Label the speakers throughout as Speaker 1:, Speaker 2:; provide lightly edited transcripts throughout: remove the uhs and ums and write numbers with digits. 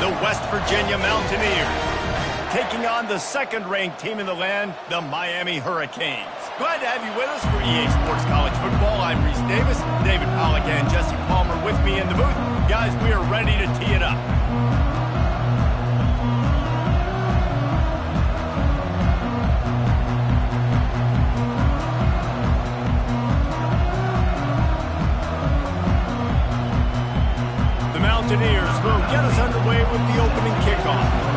Speaker 1: the West Virginia Mountaineers, taking on the second-ranked team in the land, the Miami Hurricanes. Glad to have you with us for EA Sports College Football. I'm Reese Davis, David Pollack and Jesse Palmer with me in the booth. Guys, we are ready to tee it up. The Mountaineers will get us underway with the opening kickoff.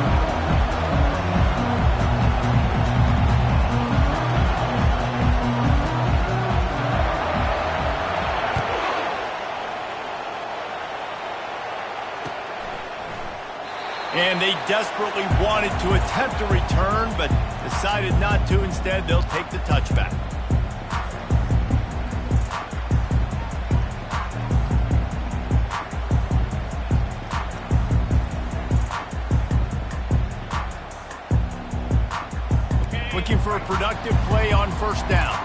Speaker 1: And they desperately wanted to attempt a return, but decided not to. Instead, they'll take the touchback. Looking for a productive play on first down.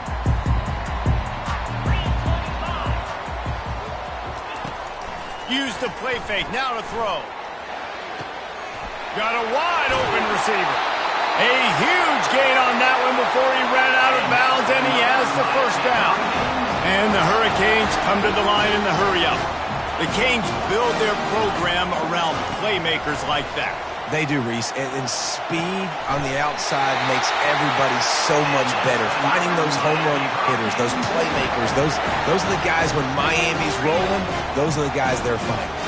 Speaker 1: Use the play fake, now to throw. Got a wide-open receiver. A huge gain on that one before he ran out of bounds, and he has the first down. And the Hurricanes come to the line in the hurry-up. The Canes build their program around playmakers like that.
Speaker 2: They do, Reese, and speed on the outside makes everybody so much better. Finding those home run hitters, those playmakers, those are the guys when Miami's rolling, those are the guys they're finding.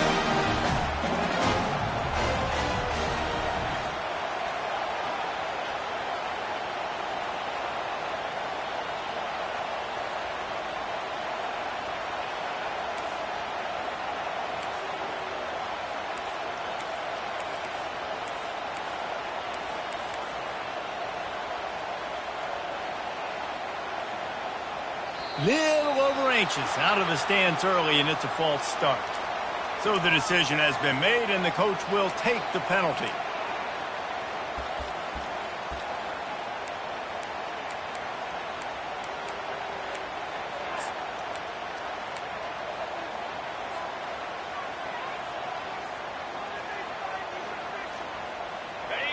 Speaker 1: Little over anxious out of the stands early, and it's a false start. So the decision has been made, and the coach will take the penalty.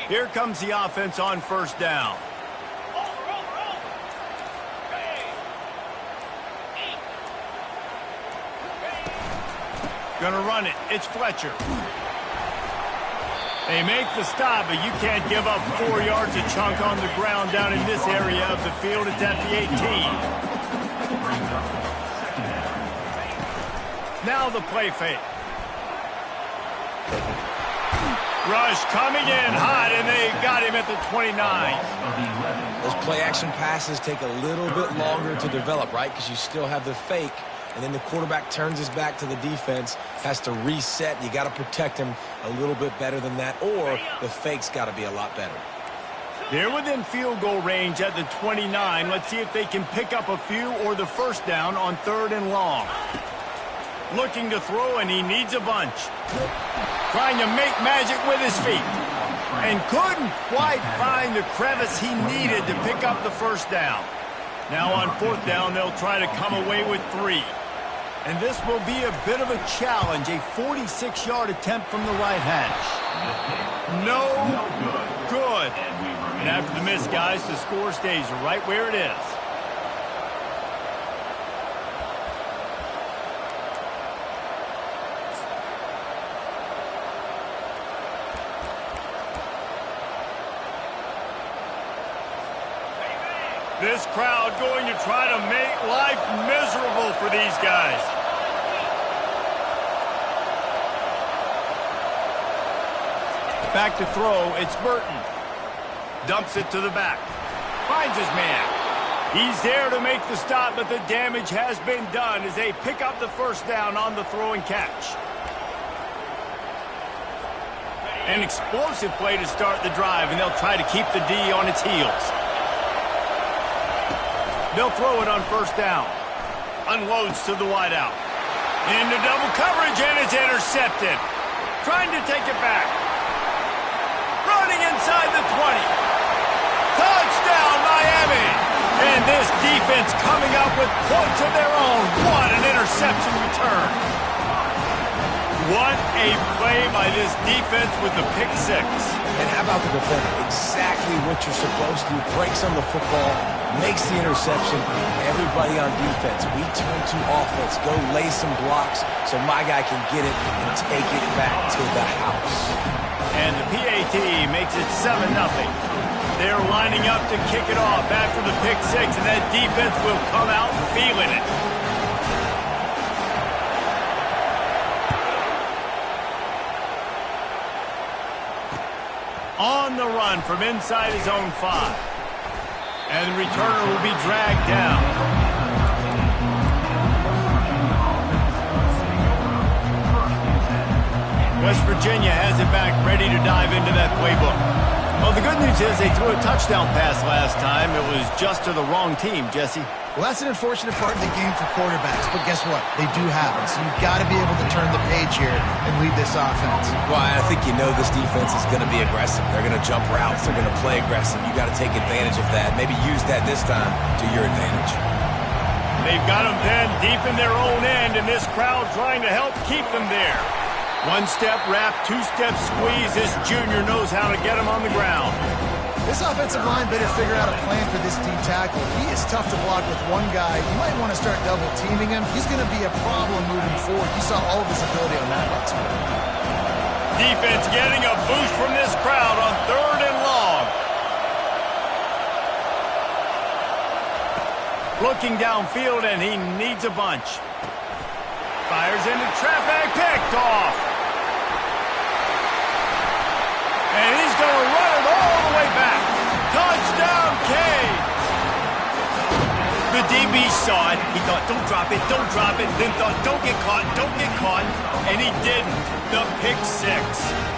Speaker 1: Here comes the offense on first down. Gonna run it. It's Fletcher. They make the stop, but you can't give up 4 yards a chunk on the ground down in this area of the field. It's at the 18. Now the play fake. Rush coming in hot, and they got him at the 29.
Speaker 2: Those play-action passes take a little bit longer to develop, right? Because you still have the fake. And then the quarterback turns his back to the defense, has to reset. You got to protect him a little bit better than that, or the fake's got to be a lot better.
Speaker 1: They're within field goal range at the 29. Let's see if they can pick up a few or the first down on 3rd and long. Looking to throw, and he needs a bunch. Trying to make magic with his feet. And couldn't quite find the crevice he needed to pick up the first down. Now on 4th down, they'll try to come away with 3. And this will be a bit of a challenge, a 46-yard attempt from the right hash. No good. And after the miss, guys, the score stays right where it is. This crowd going to try to make life miserable for these guys. Back to throw, it's Burton. Dumps it to the back. Finds his man. He's there to make the stop, but the damage has been done as they pick up the first down on the throw and catch. An explosive play to start the drive, and they'll try to keep the D on its heels. They'll throw it on first down. Unloads to the wideout. Into double coverage, and it's intercepted. Trying to take it back. Running inside the 20. Touchdown, Miami! And this defense coming up with points of their own. What an interception return. What a play by this defense with the pick six.
Speaker 2: And how about the defender? Exactly what you're supposed to do. Breaks on the football, makes the interception. Everybody on defense, we turn to offense. Go lay some blocks so my guy can get it and take it back to the house.
Speaker 1: And the PAT makes it 7-0. They're lining up to kick it off after the pick six, and that defense will come out feeling it. On the run from inside his own 5. And the returner will be dragged down. West Virginia has it back, ready to dive into that playbook. Well, the good news is they threw a touchdown pass last time. It was just to the wrong team, Jesse.
Speaker 3: Well, that's an unfortunate part of the game for quarterbacks, but guess what? They do happen, so you've got to be able to turn the page here and lead this offense.
Speaker 2: Well, I think you know this defense is going to be aggressive. They're going to jump routes. They're going to play aggressive. You got to take advantage of that. Maybe use that this time to your advantage.
Speaker 1: They've got them pinned deep in their own end, and this crowd trying to help keep them there. One-step wrap, two-step squeeze. This junior knows how to get him on the ground.
Speaker 3: This offensive line better figure out a plan for this D tackle. He is tough to block with one guy. You might want to start double-teaming him. He's going to be a problem moving forward. You saw all of his ability on that last play.
Speaker 1: Defense getting a boost from this crowd on 3rd and long. Looking downfield, and he needs a bunch. Fires into traffic, picked off. And he's going to run it all the way back. Touchdown, Cade. The DB saw it. He thought, don't drop it, don't drop it. Then thought, don't get caught, don't get caught. And he didn't. The pick six.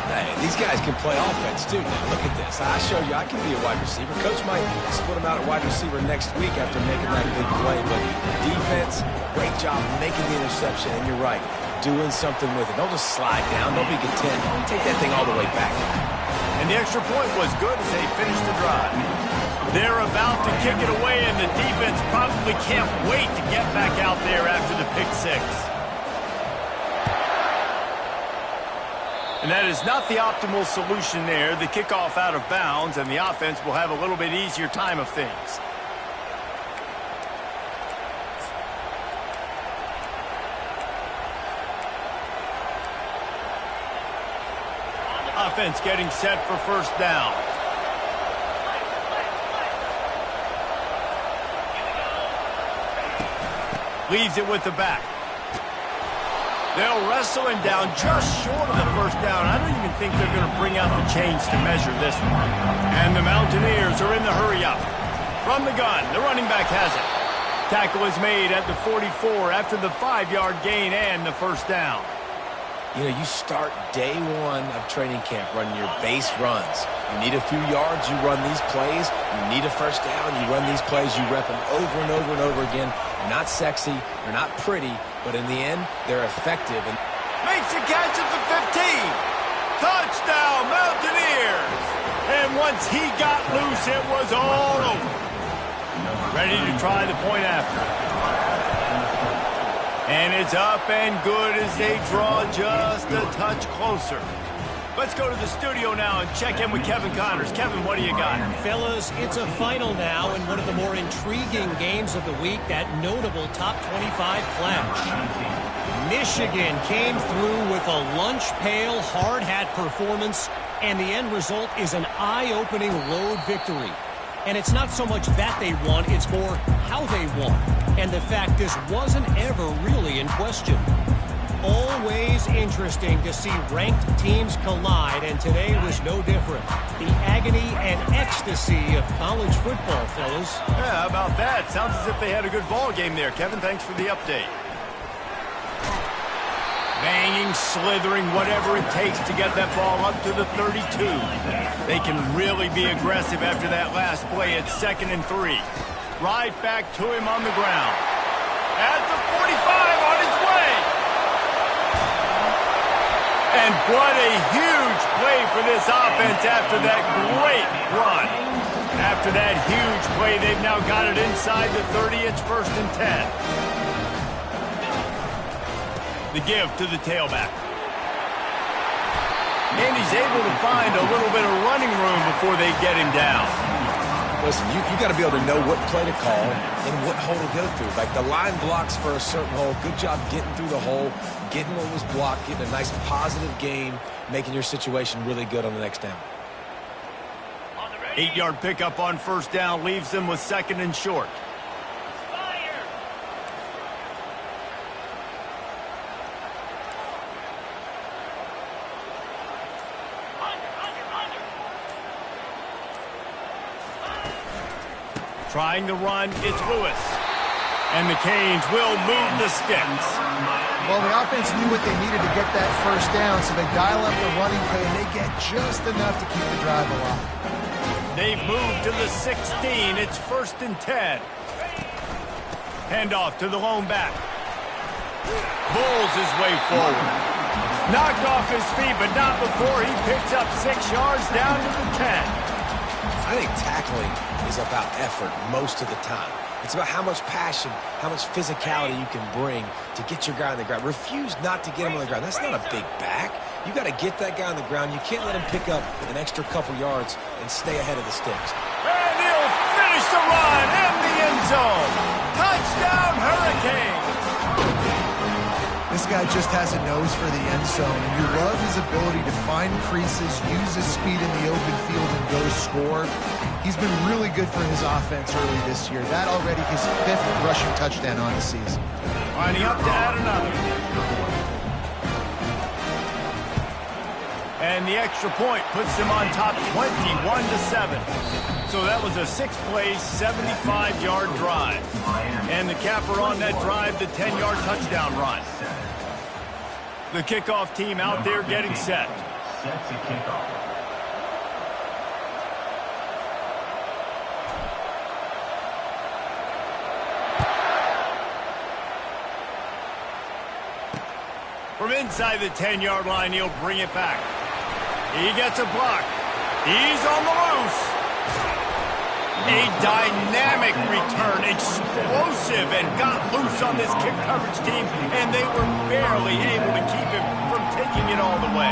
Speaker 2: Hey, these guys can play offense, too. Now, look at this. I showed you I can be a wide receiver. Coach might split him out at wide receiver next week after making that big play. But defense, great job making the interception. And you're right, doing something with it. Don't just slide down. Don't be content. Take that thing all the way back.
Speaker 1: And the extra point was good as they finished the drive. They're about to kick it away, and the defense probably can't wait to get back out there after the pick six. And that is not the optimal solution there. The kickoff out of bounds, and the offense will have a little bit easier time of things. Offense getting set for first down. Leaves it with the back. They'll wrestle him down just short of the first down. I don't even think they're going to bring out the chains to measure this one. And the Mountaineers are in the hurry up. From the gun, the running back has it. Tackle is made at the 44 after the 5-yard gain and the first down.
Speaker 2: You know, you start day one of training camp running your base runs. You need a few yards, you run these plays. You need a first down, you run these plays. You rep them over and over and over again. They're not sexy, they're not pretty, but in the end, they're effective. And
Speaker 1: makes a catch at the 15. Touchdown, Mountaineers. And once he got loose, it was all over. Ready to try the point after. And it's up and good as they draw just a touch closer. Let's go to the studio now and check in with Kevin Connors. Kevin, what do you got?
Speaker 4: Fellas, it's a final now in one of the more intriguing games of the week, that notable top 25 clash. Michigan came through with a lunch pail, hard hat performance, and the end result is an eye-opening road victory. And it's not so much that they won, it's more how they won. And the fact this wasn't ever really in question. Always interesting to see ranked teams collide, and today was no different. The agony and ecstasy of college football, fellas.
Speaker 1: Yeah, how about that? Sounds as if they had a good ball game there. Kevin, thanks for the update. Banging, slithering, whatever it takes to get that ball up to the 32. They can really be aggressive after that last play at 2nd and 3. Right back to him on the ground. At the 45, on his way. And what a huge play for this offense after that great run. After that huge play, they've now got it inside the 30. It's 1st and 10. The give to the tailback. And he's able to find a little bit of running room before they get him down.
Speaker 2: Listen, you got to be able to know what play to call and what hole to go through. Like the line blocks for a certain hole. Good job getting through the hole, getting what was blocked, getting a nice positive gain, making your situation really good on the next down.
Speaker 1: 8-yard pickup on first down leaves them with second and short. Trying to run, it's Lewis. And the Canes will move the sticks.
Speaker 3: Well, the offense knew what they needed to get that first down, so they dial up the running play, and they get just enough to keep the drive alive.
Speaker 1: They've moved to the 16. It's 1st and 10. Handoff to the lone back. Bulls his way forward. Knocked off his feet, but not before he picks up 6 yards down to the 10.
Speaker 2: I think tackling is about effort most of the time. It's about how much passion, how much physicality you can bring to get your guy on the ground. Refuse not to get him on the ground. That's not a big back. You got to get that guy on the ground. You can't let him pick up an extra couple yards and stay ahead of the sticks.
Speaker 1: And he'll finish the run in the end zone. Touchdown, Hurricanes.
Speaker 3: This guy just has a nose for the end zone, and you love his ability to find creases, use his speed in the open field, and go score. He's been really good for his offense early this year. That already his 5th rushing touchdown on the season.
Speaker 1: Lining up to add another. And the extra point puts them on top 21-7. So that was a 6-play, 75-yard drive. And the capper on that drive, the 10-yard touchdown run. The kickoff team out there getting set.
Speaker 5: Set to kickoff.
Speaker 1: From inside the 10-yard line, he'll bring it back. He gets a block. He's on the loose. A dynamic return, explosive, and got loose on this kick coverage team, and they were barely able to keep him from taking it all the way.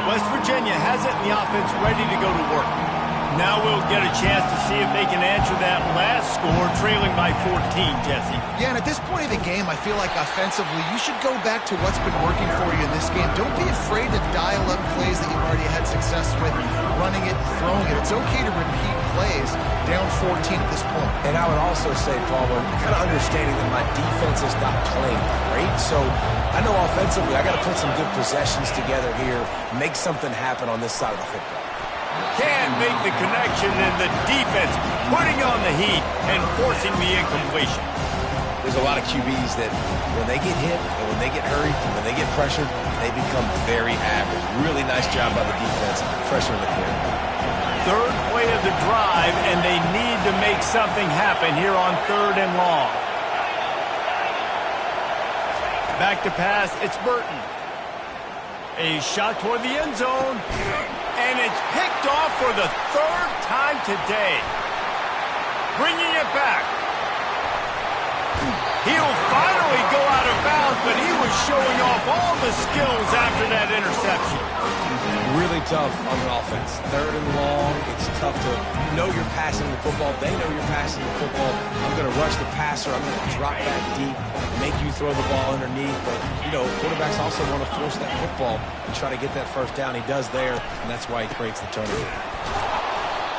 Speaker 1: West Virginia has it in the offense ready to go to work. Now we'll get a chance to see if they can answer that last score, trailing by 14, Jesse.
Speaker 3: Yeah, and at this point of the game, I feel like offensively, you should go back to what's been working for you in this game. Don't be afraid to dial up plays that you've already had success with, running it and throwing it. It's okay to repeat plays down 14 at this point.
Speaker 2: And I would also say, Palmer, kind of understanding that my defense is not playing great, so I know offensively I got to put some good possessions together here, make something happen on this side of the football.
Speaker 1: Can't make the connection, and the defense putting on the heat and forcing the incompletion.
Speaker 2: There's a lot of QBs that when they get hit and when they get hurried and when they get pressured, they become very average. Really nice job by the defense pressuring the quarterback.
Speaker 1: 3rd play of the drive, and they need to make something happen here on 3rd and long. Back to pass, it's Burton. A shot toward the end zone. And it's picked off for the 3rd time today. Bringing it back. He'll finally go out of bounds, but he was showing off all the skills after that interception.
Speaker 2: Really tough on the offense. 3rd and long. It's tough to know you're passing the football. They know you're passing the football. I'm going to rush the passer. I'm going to drop back deep, make you throw the ball underneath. But, you know, quarterbacks also want to force that football and try to get that first down. He does there, and that's why he creates the turnover.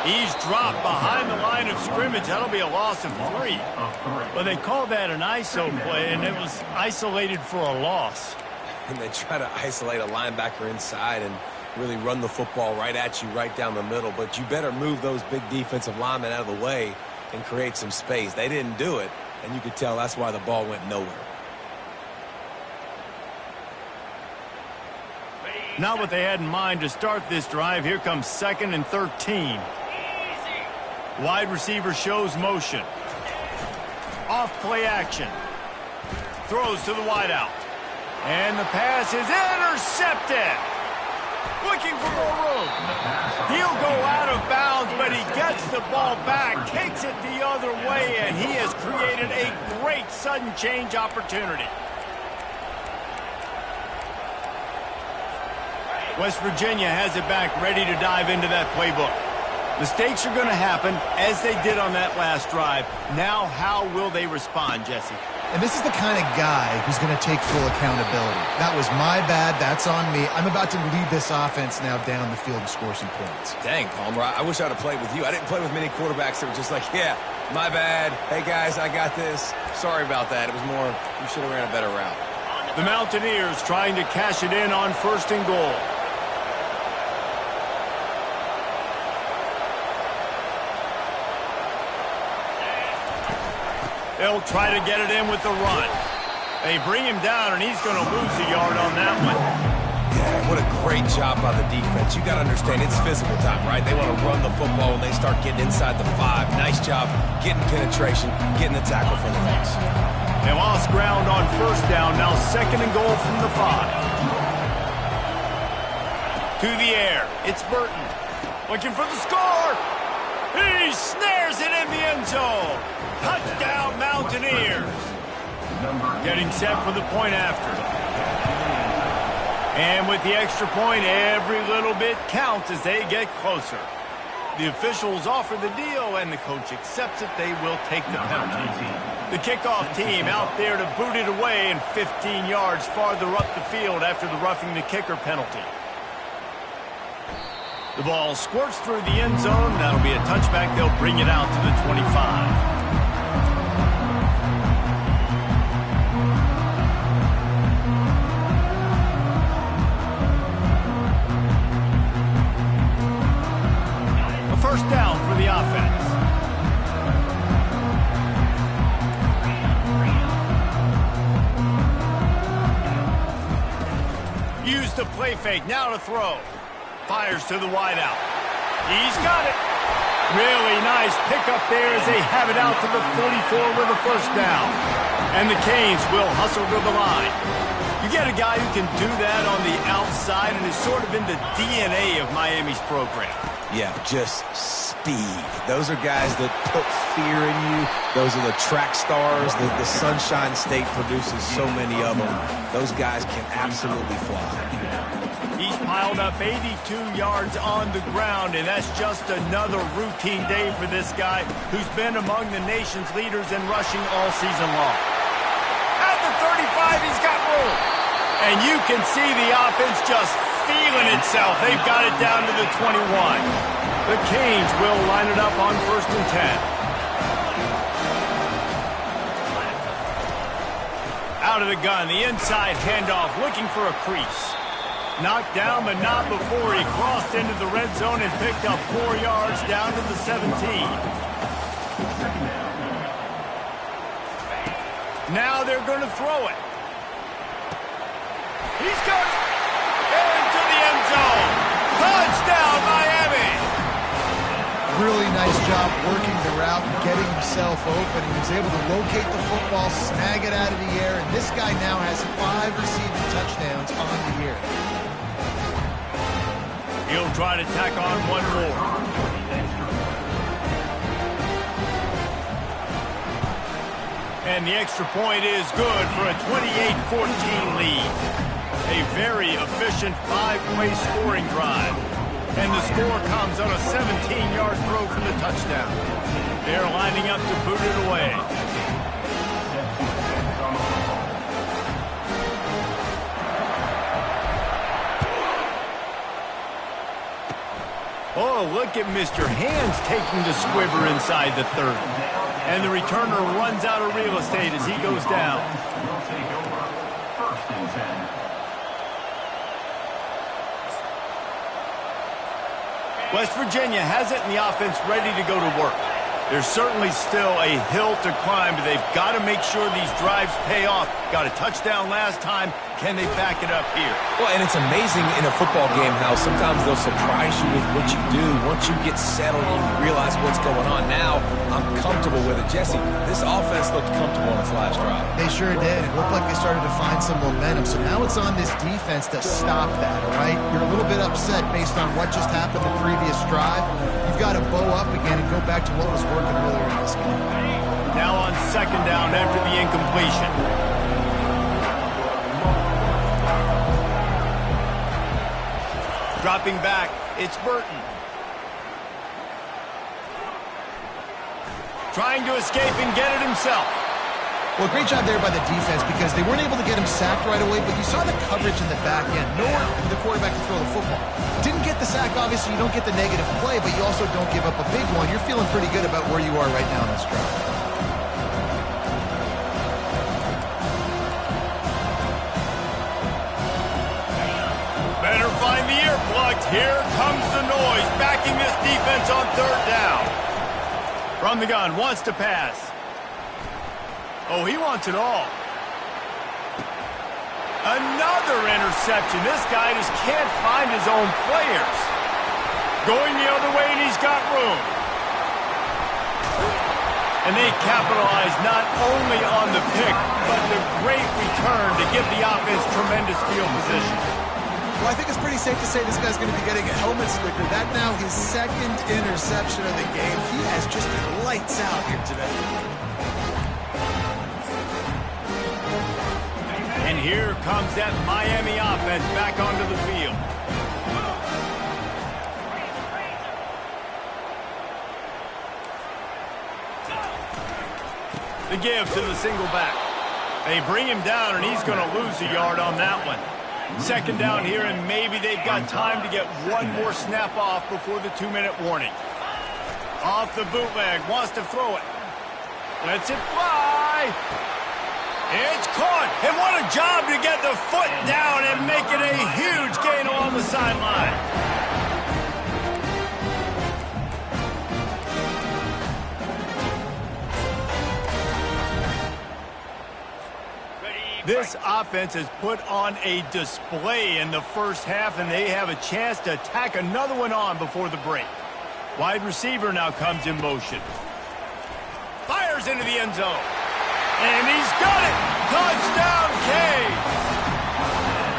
Speaker 1: He's dropped behind the line of scrimmage. That'll be a loss of 3. Well, they called that an ISO play, and it was isolated for a loss.
Speaker 2: And they try to isolate a linebacker inside and really run the football right at you, right down the middle. But you better move those big defensive linemen out of the way and create some space. They didn't do it, and you could tell that's why the ball went nowhere.
Speaker 1: Not what they had in mind to start this drive. Here comes 2nd and 13. Wide receiver shows motion. Off play action. Throws to the wideout. And the pass is intercepted. Looking for more room. He'll go out of bounds, but he gets the ball back, takes it the other way, and he has created a great sudden change opportunity. West Virginia has it back, ready to dive into that playbook. Mistakes are going to happen, as they did on that last drive. Now, how will they respond, Jesse?
Speaker 3: And this is the kind of guy who's going to take full accountability. That was my bad. That's on me. I'm about to lead this offense now down the field and score some points.
Speaker 2: Dang, Palmer, I wish I'd have played with you. I didn't play with many quarterbacks that were just like, yeah, my bad. Hey, guys, I got this. Sorry about that. It was more, you should have ran a better route.
Speaker 1: The Mountaineers trying to cash it in on 1st and goal. They'll try to get it in with the run. They bring him down, and he's going to lose a yard on that one.
Speaker 2: Yeah, what a great job by the defense. You got to understand, it's physical time, right? They want to run the football when they start getting inside the 5. Nice job getting penetration, getting the tackle for the loss.
Speaker 1: They lost ground on 1st down. Now 2nd and goal from the 5. To the air. It's Burton. Looking for the score. He snares it in the end zone. Touchdown, Mountaineers. Getting set for the point after. And with the extra point, every little bit counts as they get closer. The officials offer the deal, and the coach accepts it. They will take the penalty. The kickoff team out there to boot it away, and 15 yards farther up the field after the roughing the kicker penalty. The ball squirts through the end zone. That'll be a touchback. They'll bring it out to the 25. A 1st down for the offense. Use the play fake. Now to throw. Fires to the wideout. He's got it. Really nice pickup there as they have it out to the 44 with a 1st down. And the Canes will hustle to the line. You get a guy who can do that on the outside and is sort of in the DNA of Miami's program.
Speaker 2: Yeah, just speed. Those are guys that put fear in you. Those are the track stars. The Sunshine State produces so many of them. Those guys can absolutely fly.
Speaker 1: He's piled up 82 yards on the ground, and that's just another routine day for this guy who's been among the nation's leaders in rushing all season long. At the 35, he's got room. And you can see the offense just feeling itself. They've got it down to the 21. The Canes will line it up on 1st and 10. Out of the gun, the inside handoff, looking for a crease. Knocked down, but not before he crossed into the red zone and picked up 4 yards down to the 17. Now they're going to throw it. He's got it. Into the end zone. Touchdown, Miami.
Speaker 3: Really nice job working the route and getting himself open. He was able to locate the football, snag it out of the air, and this guy now has 5 receiving touchdowns on the year.
Speaker 1: He'll try to tack on one more. And the extra point is good for a 28-14 lead. A very efficient 5-play scoring drive. And the score comes on a 17-yard throw for the touchdown. They're lining up to boot it away. Oh, look at Mr. Hands taking the squiver inside the 30. And the returner runs out of real estate as he goes down. West Virginia has it, and the offense ready to go to work. There's certainly still a hill to climb, but they've got to make sure these drives pay off. Got a touchdown last time. Can they back it up here?
Speaker 2: Well, and it's amazing in a football game how sometimes they'll surprise you with what you do. Once you get settled and you realize what's going on, now I'm comfortable with it. Jesse, this offense looked comfortable on its last drive.
Speaker 3: They sure did. It looked like they started to find some momentum. So now it's on this defense to stop that, all right? You're a little bit upset based on what just happened the previous drive. You've got to bow up again and go back to what was working earlier in this game.
Speaker 1: Now on second down after the incompletion. Dropping back, it's Burton. Trying to escape and get it himself.
Speaker 3: Well, great job there by the defense because they weren't able to get him sacked right away, but you saw the coverage in the back end. Nowhere for the quarterback to throw the football. Didn't get the sack, obviously. You don't get the negative play, but you also don't give up a big one. You're feeling pretty good about where you are right now in this drive.
Speaker 1: Better find the earplugs. Here comes the noise, backing this defense on third down. From the gun, wants to pass. Oh, he wants it all. Another interception. This guy just can't find his own players. Going the other way, and he's got room. And they capitalize not only on the pick, but the great return to give the offense tremendous field position.
Speaker 3: Well, I think it's pretty safe to say this guy's going to be getting a helmet sticker. That now his second interception of the game. He has just been lights out here today.
Speaker 1: And here comes that Miami offense back onto the field. The give to the single back. They bring him down, and he's going to lose a yard on that one. Second down here, and maybe they've got time to get one more snap off before the 2-minute warning. Off the bootleg, wants to throw it. Lets it fly. It's caught, and what a job to get the foot down and make it a huge gain along the sideline. This offense has put on a display in the first half, and they have a chance to tack another one on before the break. Wide receiver now comes in motion. Fires into the end zone. And he's got it! Touchdown, Canes!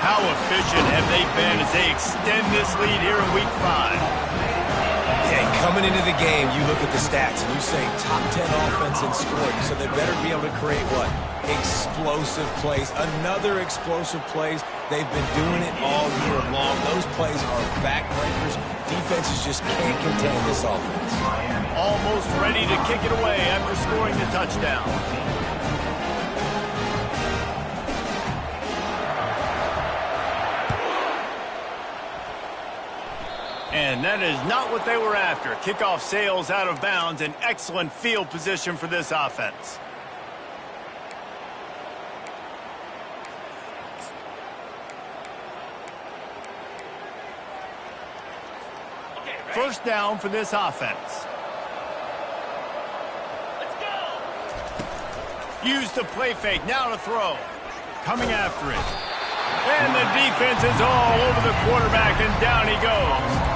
Speaker 1: How efficient have they been as they extend this lead here in Week 5?
Speaker 2: Yeah, coming into the game, you look at the stats and you say top 10 offense in scoring, so they better be able to create what? Explosive plays. Another explosive plays. They've been doing it all year long. Those plays are backbreakers. Defenses just can't contain this offense.
Speaker 1: Almost ready to kick it away after scoring the touchdown. And that is not what they were after. Kickoff sails out of bounds. An excellent field position for this offense. First down for this offense. Let's go. Use the play fake. Now to throw. Coming after it. And the defense is all over the quarterback, and down he goes.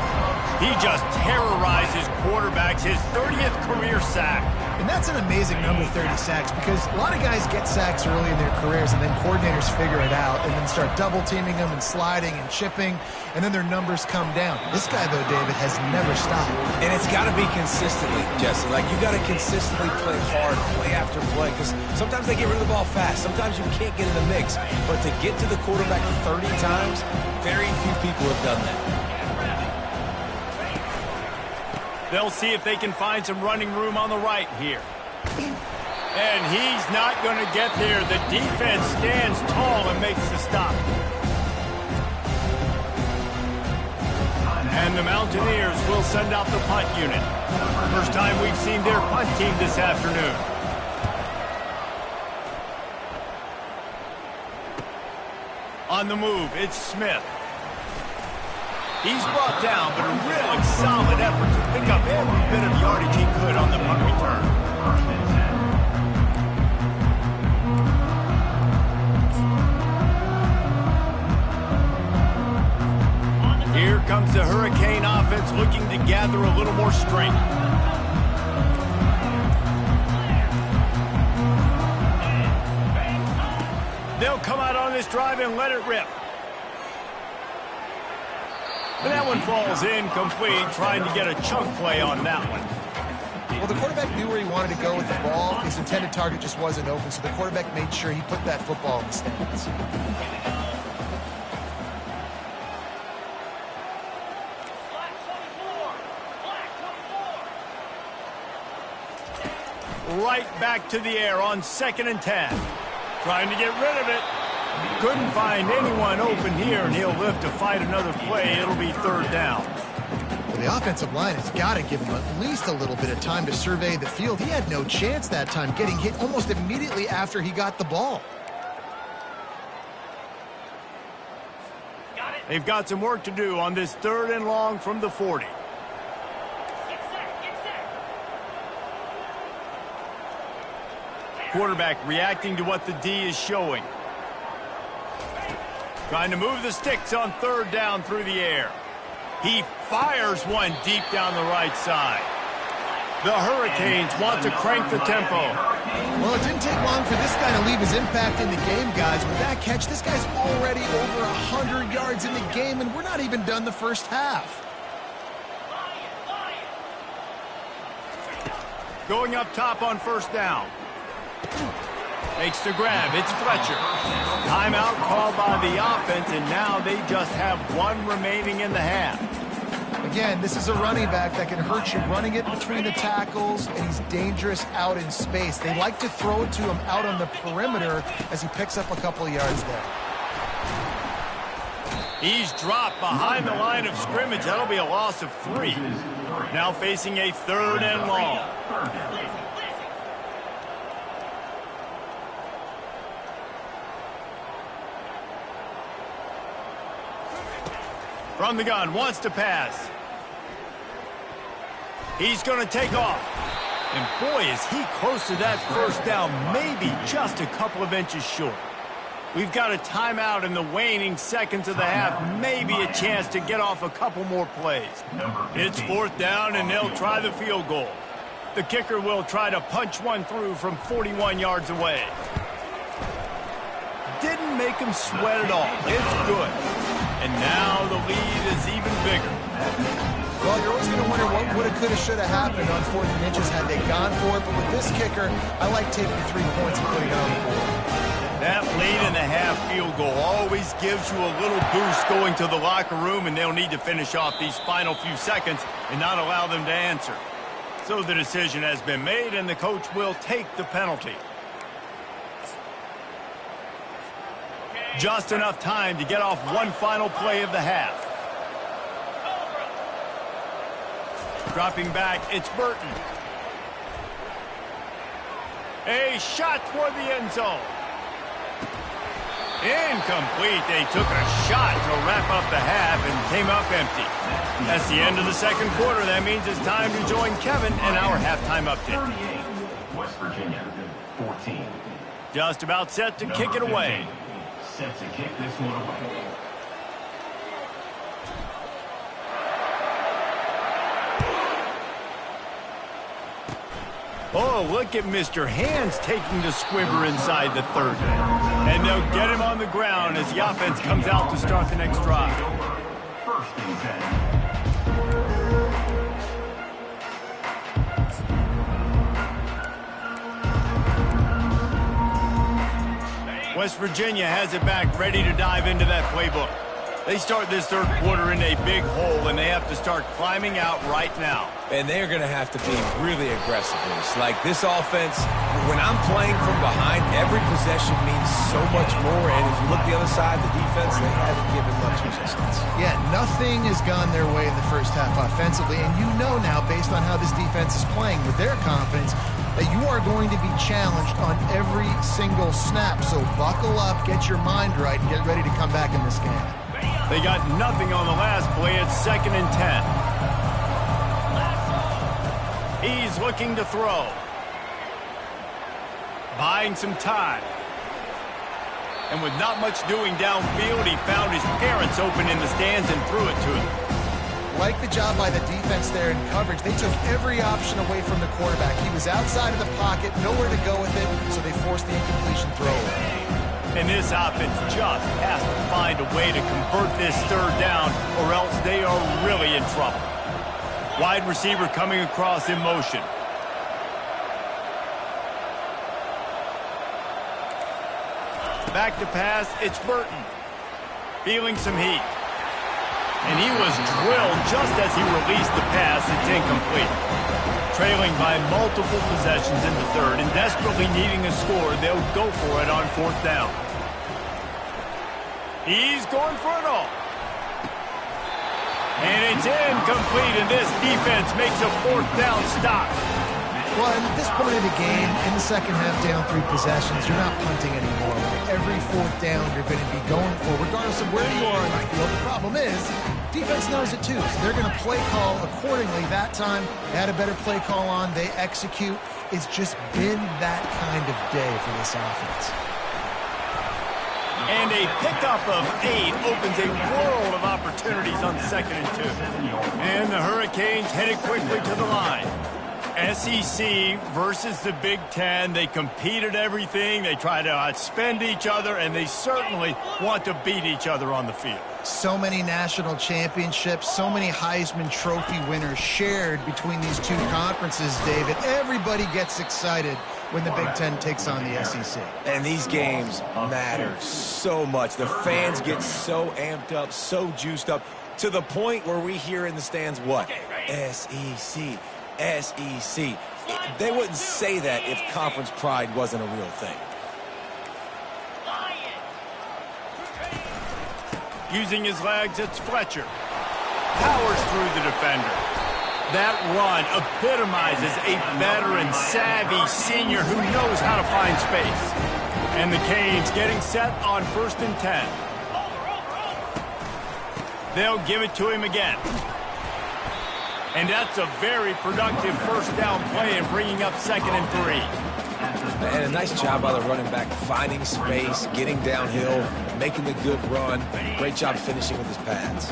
Speaker 1: He just terrorizes quarterbacks, his 30th career sack.
Speaker 3: And that's an amazing number, 30 sacks, because a lot of guys get sacks early in their careers, and then coordinators figure it out and then start double-teaming them and sliding and chipping, and then their numbers come down. This guy, though, David, has never stopped.
Speaker 2: And it's got to be consistently, Jesse. Like, you got to consistently play hard, play after play, because sometimes they get rid of the ball fast. Sometimes you can't get in the mix. But to get to the quarterback 30 times, very few people have done that.
Speaker 1: They'll see if they can find some running room on the right here. And he's not going to get there. The defense stands tall and makes the stop. And the Mountaineers will send out the punt unit. First time we've seen their punt team this afternoon. On the move, it's Smith. He's brought down, but a really solid effort to pick up every bit of yardage he could on the punt return. Here comes the Hurricane offense looking to gather a little more strength. They'll come out on this drive and let it rip. And that one falls incomplete, trying to get a chunk play on that one.
Speaker 3: Well, the quarterback knew where he wanted to go with the ball. His intended target just wasn't open, so the quarterback made sure he put that football in the stands.
Speaker 1: Right back to the air on 2nd and 10. Trying to get rid of it. Couldn't find anyone open here, and he'll live to fight another play. It'll be 3rd down.
Speaker 3: Well, the offensive line has got to give him at least a little bit of time to survey the field. He had no chance that time, getting hit almost immediately after he got the ball.
Speaker 1: They've got some work to do on this 3rd and long from the 40. Quarterback reacting to what the D is showing. Trying to move the sticks on 3rd down through the air. He fires one deep down the right side. The Hurricanes want to crank the tempo.
Speaker 3: Well, it didn't take long for this guy to leave his impact in the game, guys. With that catch, this guy's already over 100 yards in the game, and we're not even done the first half.
Speaker 1: Going up top on 1st down. Makes the grab. It's Fletcher. Timeout called by the offense, and now they just have one remaining in the half.
Speaker 3: Again, this is a running back that can hurt you running it between the tackles, and he's dangerous out in space. They like to throw it to him out on the perimeter as he picks up a couple of yards there.
Speaker 1: He's dropped behind the line of scrimmage. That'll be a loss of 3. Now facing a 3rd and long. From the gun, wants to pass. He's going to take off. And boy, is he close to that 1st down, maybe just a couple of inches short. We've got a timeout in the waning seconds of the half, maybe a chance to get off a couple more plays. It's 4th down, and they'll try the field goal. The kicker will try to punch one through from 41 yards away. Didn't make him sweat at all. It's good. And now the lead is even bigger.
Speaker 3: Well, you're always going to wonder what woulda, coulda, shoulda happened on 4th and inches had they gone for it. But with this kicker, I like taking the 3 points and putting it on the board.
Speaker 1: That late in the half field goal always gives you a little boost going to the locker room, and they'll need to finish off these final few seconds and not allow them to answer. So the decision has been made, and the coach will take the penalty. Just enough time to get off one final play of the half. Dropping back, it's Burton. A shot toward the end zone. Incomplete. They took a shot to wrap up the half and came up empty. That's the end of the 2nd quarter. That means it's time to join Kevin in our halftime update.
Speaker 5: 38, West Virginia, 14.
Speaker 1: Just about set to kick it away.
Speaker 5: Set to kick this one away.
Speaker 1: Oh, look at Mr. Hands taking the squibber inside the 30. And they'll get him on the ground as the offense comes out to start the next drive.
Speaker 5: 1st and 10.
Speaker 1: West Virginia has it back, ready to dive into that playbook. They start this 3rd quarter in a big hole, and they have to start climbing out right now.
Speaker 2: And they're going to have to be really aggressive in this. Like this offense, when I'm playing from behind, every possession means so much more. And if you look the other side, the defense, they haven't given much resistance.
Speaker 3: Yeah, nothing has gone their way in the first half offensively. And you know now, based on how this defense is playing with their confidence, that you are going to be challenged on every single snap. So buckle up, get your mind right, and get ready to come back in this game.
Speaker 1: They got nothing on the last play. It's 2nd and 10. He's looking to throw. Buying some time. And with not much doing downfield, he found his parents open in the stands and threw it to him.
Speaker 3: Like the job by the defense there in coverage. They took every option away from the quarterback. He was outside of the pocket, nowhere to go with it, so they forced the incompletion throw.
Speaker 1: And this offense just has to find a way to convert this 3rd down, or else they are really in trouble. Wide receiver coming across in motion. Back to pass, it's Burton. Feeling some heat. And he was drilled just as he released the pass. It's incomplete. Trailing by multiple possessions in the 3rd and desperately needing a score, they'll go for it on 4th down. He's going for it all. And it's incomplete, and this defense makes a 4th down stop.
Speaker 3: Well, and at this point of the game, in the second half, down 3 possessions, you're not punting anymore. Every 4th down you're going to be going for, regardless of where you are on the field. The problem is, defense knows it too, so they're going to play call accordingly. That time, they had a better play call on. They execute. It's just been that kind of day for this offense.
Speaker 1: And a pickup of 8 opens a world of opportunities on 2nd and 2. And the Hurricanes headed quickly to the line. SEC versus the Big Ten. They compete at everything. They try to outspend each other, and they certainly want to beat each other on the field.
Speaker 3: So many national championships, so many Heisman Trophy winners shared between these two conferences, David. Everybody gets excited when the Big Ten takes on the SEC.
Speaker 2: And these games matter so much. The fans get so amped up, so juiced up, to the point where we hear in the stands what? SEC. SEC. They wouldn't say that if conference pride wasn't a real thing.
Speaker 1: Using his legs, it's Fletcher. Powers through the defender. That run epitomizes a veteran, savvy senior who knows how to find space. And the Canes getting set on 1st and 10. They'll give it to him again. And that's a very productive 1st down play and bringing up 2nd and 3.
Speaker 2: And a nice job by the running back, finding space, getting downhill, making the good run. Great job finishing with his pads.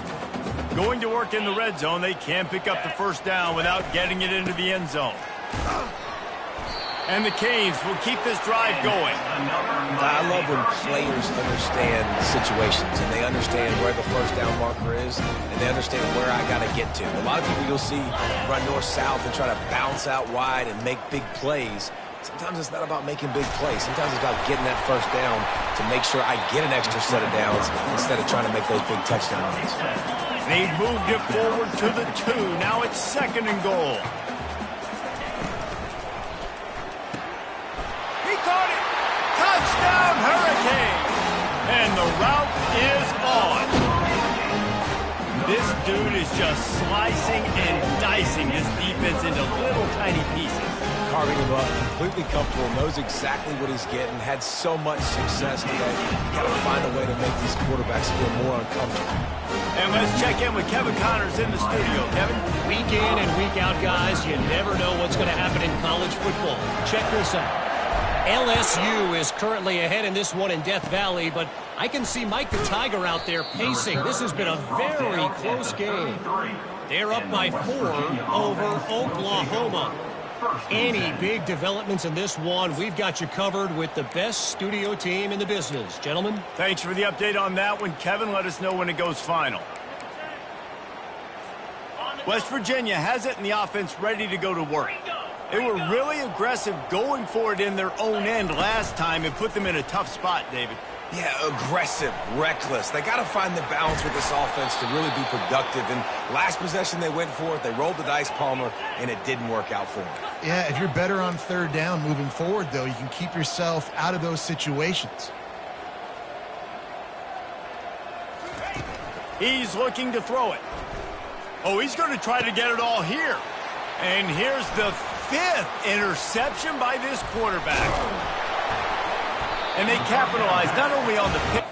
Speaker 1: Going to work in the red zone, they can't pick up the 1st down without getting it into the end zone. And the Canes will keep this drive going.
Speaker 2: I love when players understand situations and they understand where the 1st down marker is and they understand where I got to get to. A lot of people you'll see run north-south and try to bounce out wide and make big plays. Sometimes it's not about making big plays. Sometimes it's about getting that 1st down to make sure I get an extra set of downs instead of trying to make those big touchdown runs.
Speaker 1: They moved it forward to the 2. Now it's 2nd and goal. Touchdown, Hurricane! And the route is on. This dude is just slicing and dicing this defense into little tiny pieces.
Speaker 2: Carving him up, completely comfortable, knows exactly what he's getting, had so much success today. You got to find a way to make these quarterbacks feel more uncomfortable.
Speaker 1: And let's check in with Kevin Connors in the studio. Kevin?
Speaker 4: Week in and week out, guys, you never know what's going to happen in college football. Check this out. LSU is currently ahead in this one in Death Valley, but I can see Mike the Tiger out there pacing. This has been a very close game. They're up by 4 over Oklahoma. Any big developments in this one, we've got you covered with the best studio team in the business. Gentlemen?
Speaker 1: Thanks for the update on that one, Kevin. Let us know when it goes final. West Virginia has it and the offense ready to go to work. They were really aggressive going for it in their own end last time and put them in a tough spot, David.
Speaker 2: Yeah, aggressive, reckless. They got to find the balance with this offense to really be productive. And last possession they went for it, they rolled the dice, Palmer, and it didn't work out for them.
Speaker 3: Yeah, if you're better on 3rd down moving forward, though, you can keep yourself out of those situations.
Speaker 1: He's looking to throw it. Oh, he's going to try to get it all here. And here's the 5th interception by this quarterback. And they capitalize not only on the pick,